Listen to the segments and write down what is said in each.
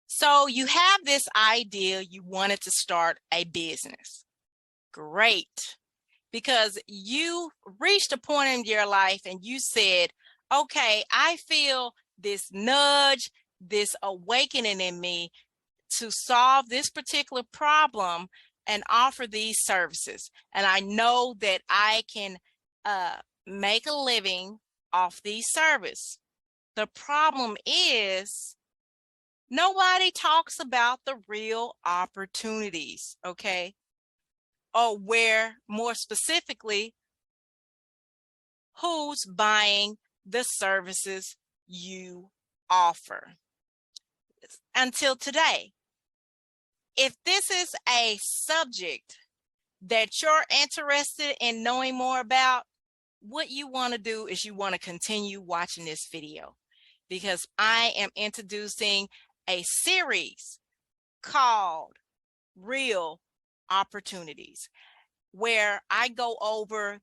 So you have this idea, you wanted to start a business. Great. Because you reached a point in your life and you said, okay, I feel this nudge, this awakening in me to solve this particular problem and offer these services. And I know that I can make a living off these services. The problem is nobody talks about the real opportunities, okay? Or where, more specifically, who's buying the services you offer. Until today, if this is a subject that you're interested in knowing more about, what you want to do is you want to continue watching this video, because I am introducing a series called Real Opportunities, where I go over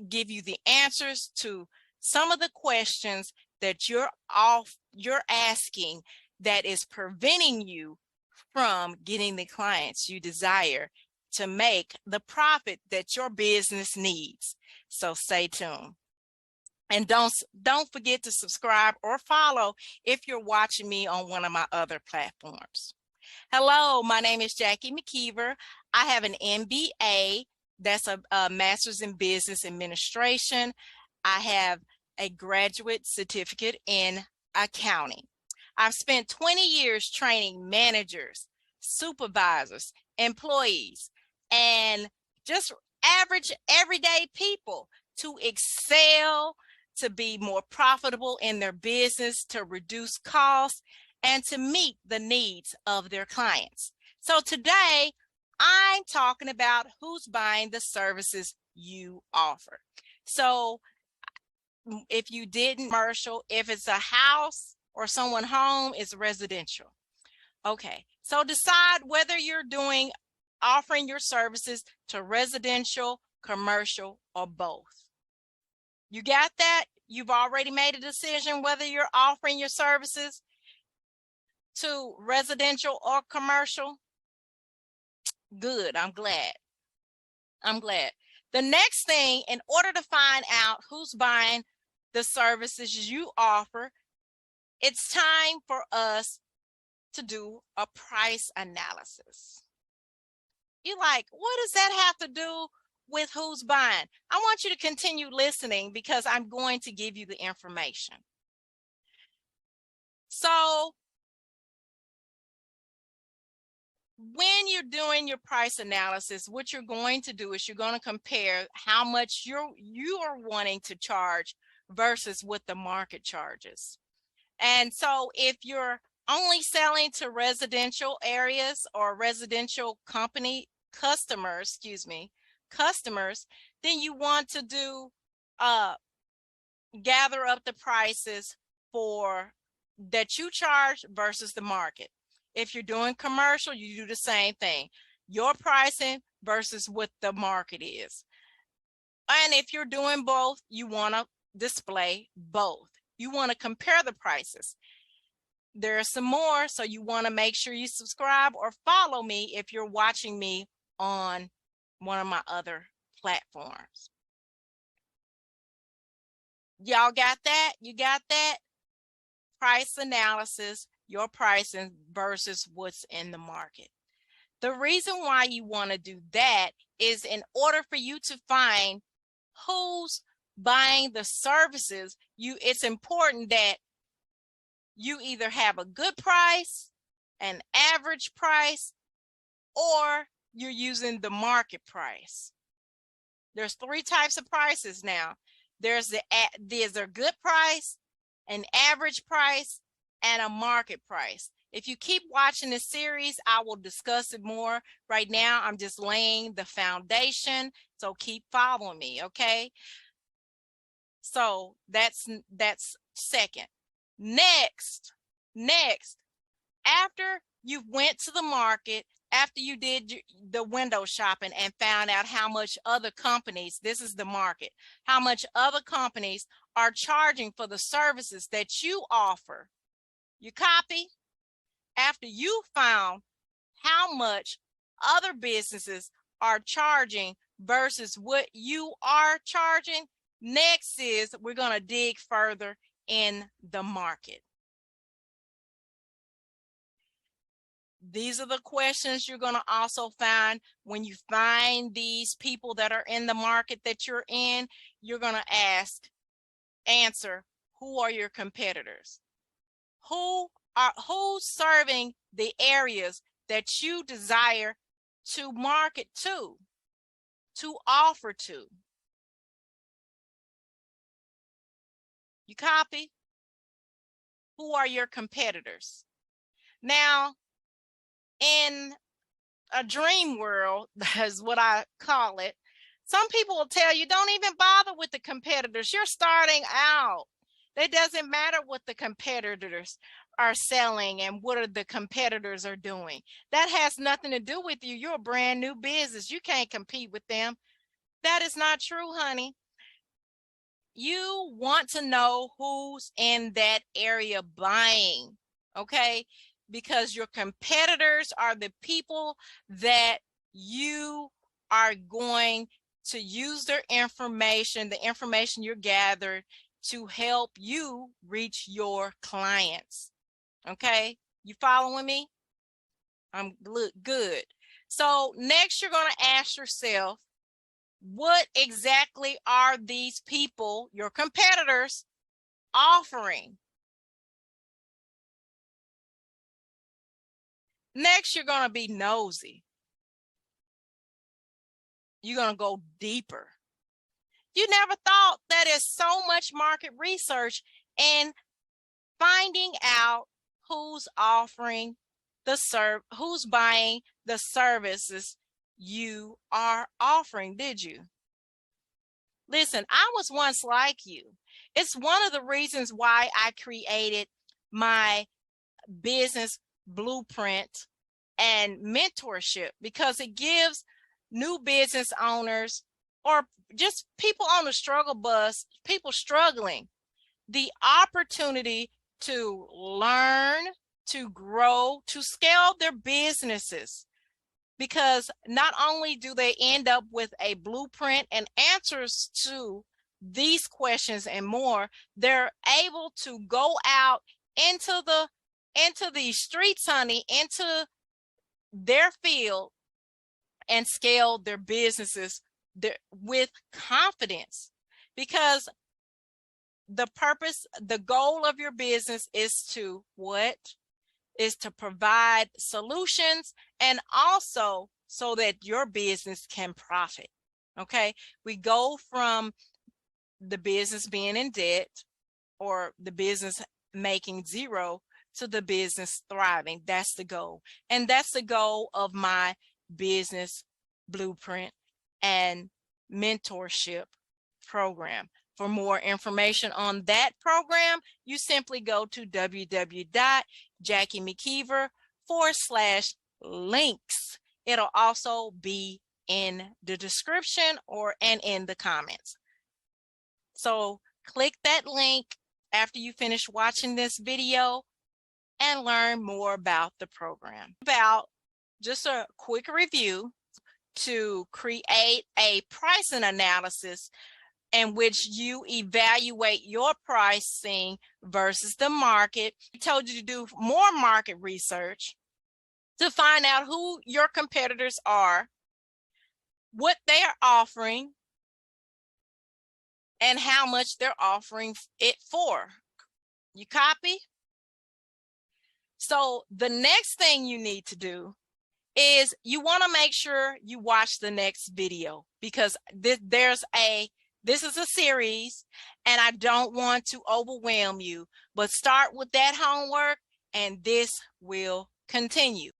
give you the answers to some of the questions that you're asking that is preventing you from getting the clients you desire to make the profit that your business needs. So stay tuned. And don't forget to subscribe or follow if you're watching me on one of my other platforms. Hello, my name is Jackie McKeever. I have an MBA, that's a Master's in Business Administration. I have a graduate certificate in accounting. I've spent 20 years training managers, supervisors, employees, and just average everyday people to excel, to be more profitable in their business, to reduce costs, and to meet the needs of their clients. So today, I'm talking about who's buying the services you offer. So if you didn't commercial, if it's a house or someone home, it's residential. Okay, so decide whether you're offering your services to residential, commercial, or both. You got that? You've already made a decision whether you're offering your services to residential or commercial? Good, I'm glad. The next thing, in order to find out who's buying the services you offer, it's time for us to do a price analysis. You're like, what does that have to do with who's buying? I want you to continue listening because I'm going to give you the information. So when you're doing your price analysis, what you're going to do is you're going to compare how much you are wanting to charge versus what the market charges. And so if you're only selling to residential areas or residential customers, then you want to do gather up the prices that you charge versus the market. If you're doing commercial, you do the same thing. Your pricing versus what the market is. And if you're doing both, you want to display both. You want to compare the prices. There's some more, so you want to make sure you subscribe or follow me if you're watching me on one of my other platforms. Y'all got that? You got that? Price analysis, your pricing versus what's in the market. The reason why you want to do that is in order for you to find who's buying the services, it's important that you either have a good price, an average price, or you're using the market price. There's 3 types of prices now. There's a good price, an average price, and a market price. If you keep watching this series, I will discuss it more. Right now, I'm just laying the foundation, so keep following me, okay? So that's second. Next, after you went to the market after you did the window shopping and found out how much other companies, this is the market, how much other companies are charging for the services that you offer. You copy? After you found how much other businesses are charging versus what you are charging, next is we're going to dig further in the market. These are the questions you're going to also find when you find these people that are in the market that you're in. You're going to answer, who are your competitors? Who's serving the areas that you desire to market to offer to? You copy? Who are your competitors? Now, in a dream world, that's what I call it, some people will tell you, don't even bother with the competitors. You're starting out. It doesn't matter what the competitors are selling and what the competitors are doing. That has nothing to do with you. You're a brand new business. You can't compete with them. That is not true, honey. You want to know who's in that area buying, okay? Because your competitors are the people that you are going to use their information, the information you're gathered, to help you reach your clients. Okay, you following me? I'm good. So next you're going to ask yourself, what exactly are these people, your competitors, offering? Next, you're going to be nosy. You're going to go deeper. You never thought that is so much market research and finding out who's offering who's buying the services you are offering, did you? Listen, I was once like you. It's one of the reasons why I created my business blueprint and mentorship, because it gives new business owners or just people on the struggle bus, people struggling, the opportunity to learn, to grow, to scale their businesses. Because not only do they end up with a blueprint and answers to these questions and more, they're able to go out into the streets, honey, into their field and scale their businesses with confidence. Because the goal of your business is to what? Is to provide solutions, and also so that your business can profit. Okay, we go from the business being in debt or the business making zero to the business thriving. That's the goal. And that's the goal of my business blueprint and mentorship program. For more information on that program, you simply go to www.jackiemckeever.com/links. It'll also be in the description and in the comments. So click that link after you finish watching this video and learn more about the program. About just a quick review, to create a pricing analysis in which you evaluate your pricing versus the market. I told you to do more market research to find out who your competitors are, what they are offering, and how much they're offering it for. You copy? So the next thing you need to do is you want to make sure you watch the next video, because this is a series and I don't want to overwhelm you, but start with that homework and this will continue.